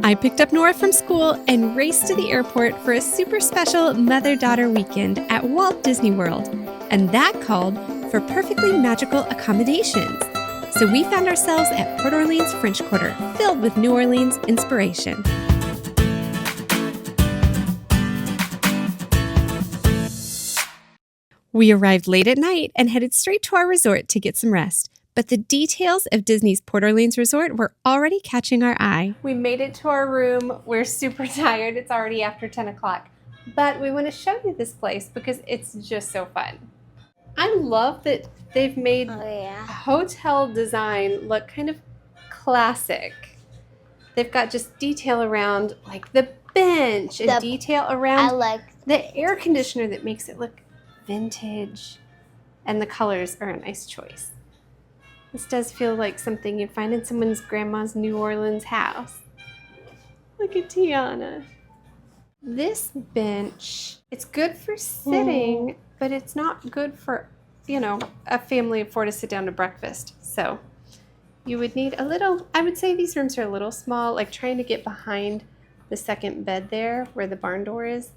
I picked up Nora from school and raced to the airport for a super special mother-daughter weekend at Walt Disney World, and that called for perfectly magical accommodations. So we found ourselves at Port Orleans French Quarter, filled with New Orleans inspiration. We arrived late at night and headed straight to our resort to get some rest. But the details of Disney's Port Orleans resort were already catching our eye. We made it to our room. We're super tired. It's already after 10 o'clock. But we want to show you this place because it's just so fun. I love that they've made hotel design look kind of classic. They've got just detail around like the bench and detail around the air conditioner that makes it look vintage. And the colors are a nice choice. This does feel like something you'd find in someone's grandma's New Orleans house. Look at Tiana. This bench, it's good for sitting, but it's not good for, a family of 4 to sit down to breakfast. So you would need a little, I would say these rooms are a little small, like trying to get behind the second bed there where the barn door is.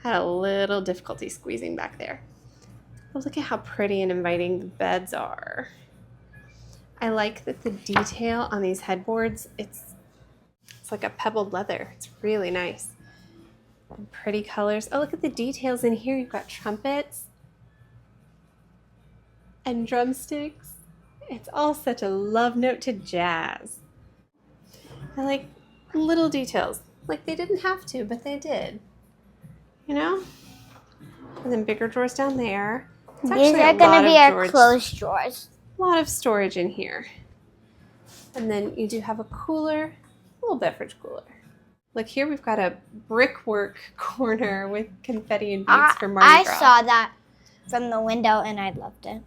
Had a little difficulty squeezing back there. But look at how pretty and inviting the beds are. I like that the detail on these headboards, it's like a pebbled leather. It's really nice. And pretty colors. Oh, look at the details in here. You've got trumpets and drumsticks. It's all such a love note to jazz. I like little details. Like they didn't have to, but they did. And then bigger drawers down there. These are going to be our closed drawers. A lot of storage in here. And then you do have a cooler, a little beverage cooler. Look here, we've got a brickwork corner with confetti and beads for Mardi Gras. I saw that from the window and I loved it.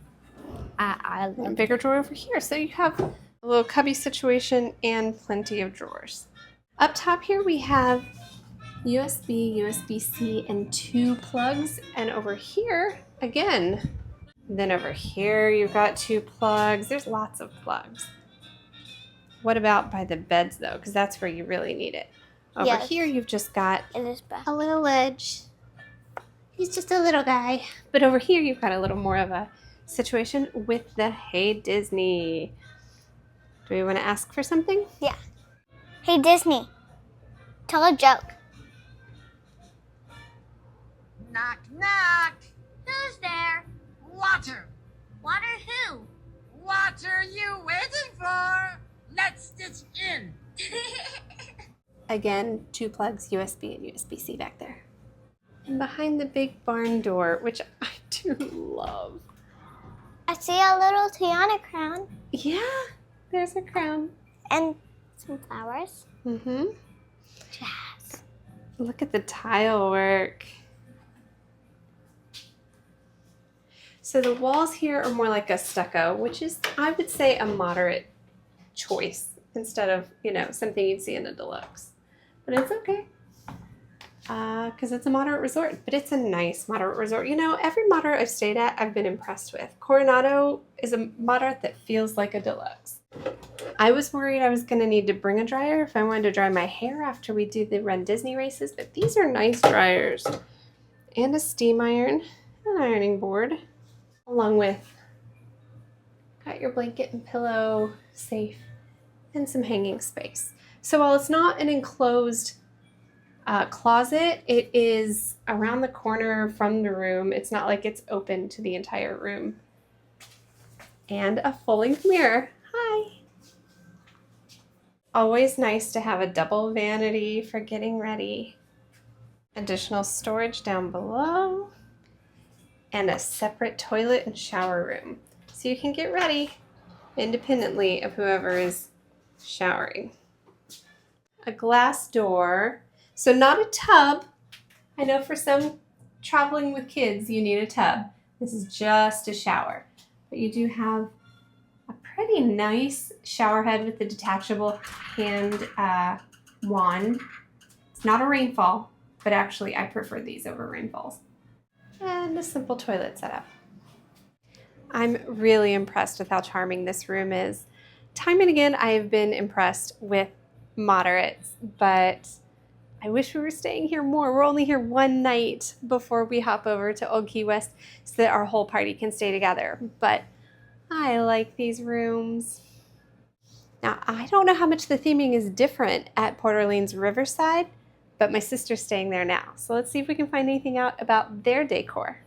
I loved a bigger drawer over here. So you have a little cubby situation and plenty of drawers. Up top here we have USB, USB-C, and 2 plugs. And over here, again, then over here, you've got 2 plugs. There's lots of plugs. What about by the beds, though? Because that's where you really need it. Over here, you've just got a little ledge. He's just a little guy. But over here, you've got a little more of a situation with the Hey Disney. Do we want to ask for something? Yeah. Hey Disney, tell a joke. Knock, knock. Who's there? Water. Water who? Water you waiting for? Let's stitch in. Again, 2 plugs, USB and USB-C back there. And behind the big barn door, which I do love. I see a little Tiana crown. Yeah, there's a crown. And some flowers. Mm-hmm. Jazz. Look at the tile work. So the walls here are more like a stucco, which is, I would say, a moderate choice instead of, something you'd see in a deluxe. But it's okay because it's a moderate resort, but it's a nice moderate resort. Every moderate I've stayed at, I've been impressed with. Coronado is a moderate that feels like a deluxe. I was worried I was going to need to bring a dryer if I wanted to dry my hair after we do the Run Disney races, but these are nice dryers. And a steam iron, an ironing board. Along with, got your blanket and pillow safe and some hanging space. So while it's not an enclosed closet, it is around the corner from the room. It's not like it's open to the entire room. And a full-length mirror. Hi. Always nice to have a double vanity for getting ready. Additional storage down below. And a separate toilet and shower room. So you can get ready independently of whoever is showering. A glass door. So not a tub. I know for some traveling with kids, you need a tub. This is just a shower. But you do have a pretty nice shower head with the detachable hand wand. It's not a rainfall, but actually I prefer these over rainfalls. And a simple toilet setup. I'm really impressed with how charming this room is. Time and again, I have been impressed with moderates, but I wish we were staying here more. We're only here one night before we hop over to Old Key West so that our whole party can stay together. But I like these rooms. Now, I don't know how much the theming is different at Port Orleans Riverside, but my sister's staying there now. So let's see if we can find anything out about their decor.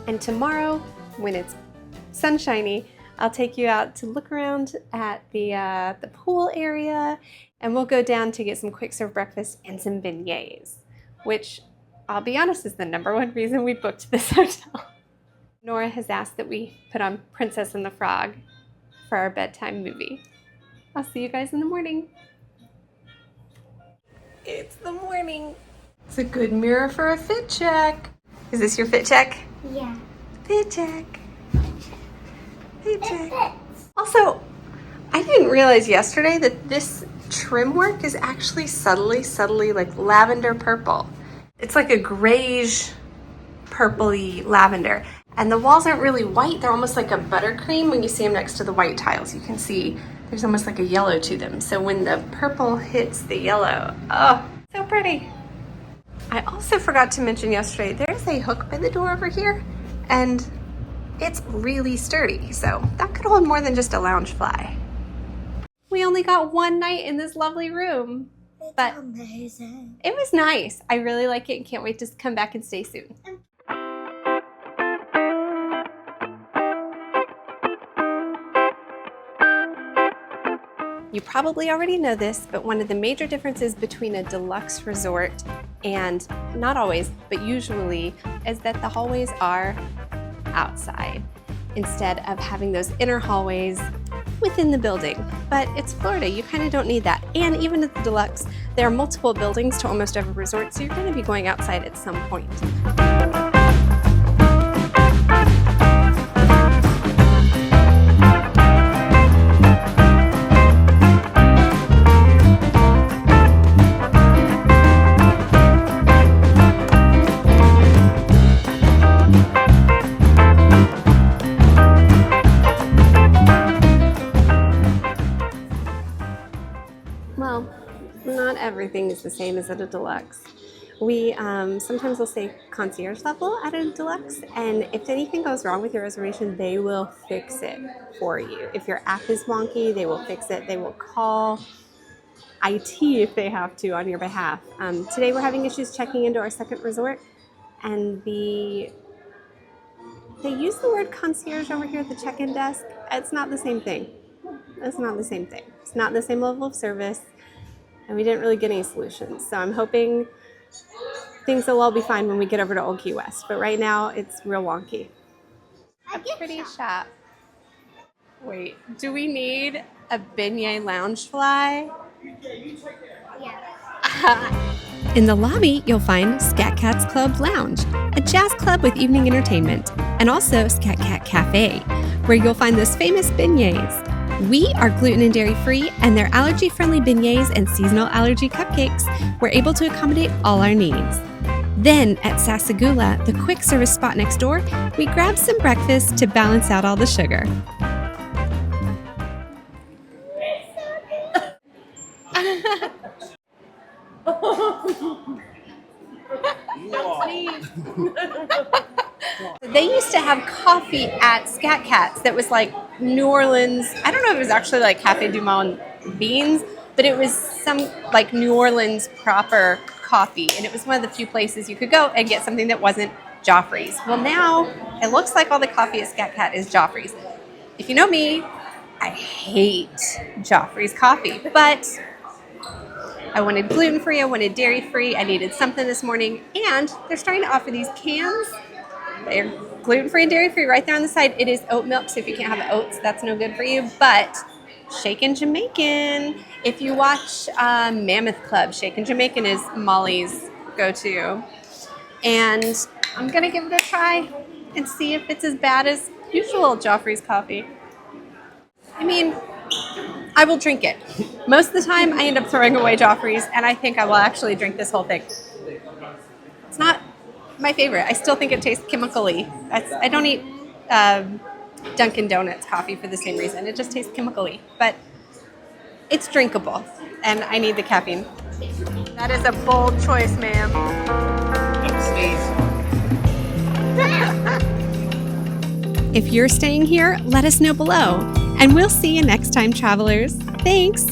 And tomorrow, when it's sunshiny, I'll take you out to look around at the pool area, and we'll go down to get some quick serve breakfast and some beignets, which I'll be honest is the #1 reason we booked this hotel. Nora has asked that we put on Princess and the Frog for our bedtime movie. I'll see you guys in the morning. It's the morning. It's a good mirror for a fit check. Is this your fit check? Yeah. Fit check. Fit check. Also, I didn't realize yesterday that this trim work is actually subtly like lavender purple. It's like a grayish, purpley lavender. And the walls aren't really white. They're almost like a buttercream when you see them next to the white tiles. You can see there's almost like a yellow to them. So when the purple hits the yellow, oh, so pretty. I also forgot to mention yesterday, there's a hook by the door over here, and it's really sturdy. So that could hold more than just a lounge fly. We only got one night in this lovely room, but Amazing. it was nice. I really like it and can't wait to come back and stay soon. You probably already know this, but one of the major differences between a deluxe resort and, not always, but usually, is that the hallways are outside instead of having those inner hallways within the building. But it's Florida, you kind of don't need that. And even at the deluxe, there are multiple buildings to almost every resort, so you're going to be going outside at some point. Well, not everything is the same as at a deluxe. We sometimes will say concierge level at a deluxe, and if anything goes wrong with your reservation, they will fix it for you. If your app is wonky, they will fix it. They will call IT if they have to on your behalf. Today we're having issues checking into our second resort, and they use the word concierge over here at the check-in desk. It's not the same thing. It's not the same thing. It's not the same level of service, and we didn't really get any solutions. So I'm hoping things will all be fine when we get over to Old Key West, but right now it's real wonky. A pretty shop. Wait, do we need a beignet lounge fly? Yeah. In the lobby, you'll find Scat Cat's Club Lounge, a jazz club with evening entertainment, and also Scat Cat Cafe, where you'll find those famous beignets. We are gluten and dairy free, and their allergy-friendly beignets and seasonal allergy cupcakes were able to accommodate all our needs. Then at Sasagoula, the quick service spot next door, we grabbed some breakfast to balance out all the sugar. They used to have coffee at Scat Cat's that was like New Orleans. I don't know if it was actually like Cafe du Monde beans, but it was some like New Orleans proper coffee. And it was one of the few places you could go and get something that wasn't Joffrey's. Well, now it looks like all the coffee at Scat Cat is Joffrey's. If you know me, I hate Joffrey's coffee, but I wanted gluten-free, I wanted dairy-free, I needed something this morning, and they're starting to offer these cans. They're gluten-free and dairy-free right there on the side. It is oat milk, so if you can't have oats, that's no good for you, but Shaken Jamaican. If you watch Mammoth Club, Shaken Jamaican is Molly's go-to. And I'm going to give it a try and see if it's as bad as usual Joffrey's coffee. I mean, I will drink it. Most of the time, I end up throwing away Joffrey's, and I think I will actually drink this whole thing. It's not my favorite. I still think it tastes chemically. I don't eat Dunkin' Donuts coffee for the same reason. It just tastes chemically. But it's drinkable, and I need the caffeine. That is a bold choice, ma'am. If you're staying here, let us know below. And we'll see you next time, travelers. Thanks.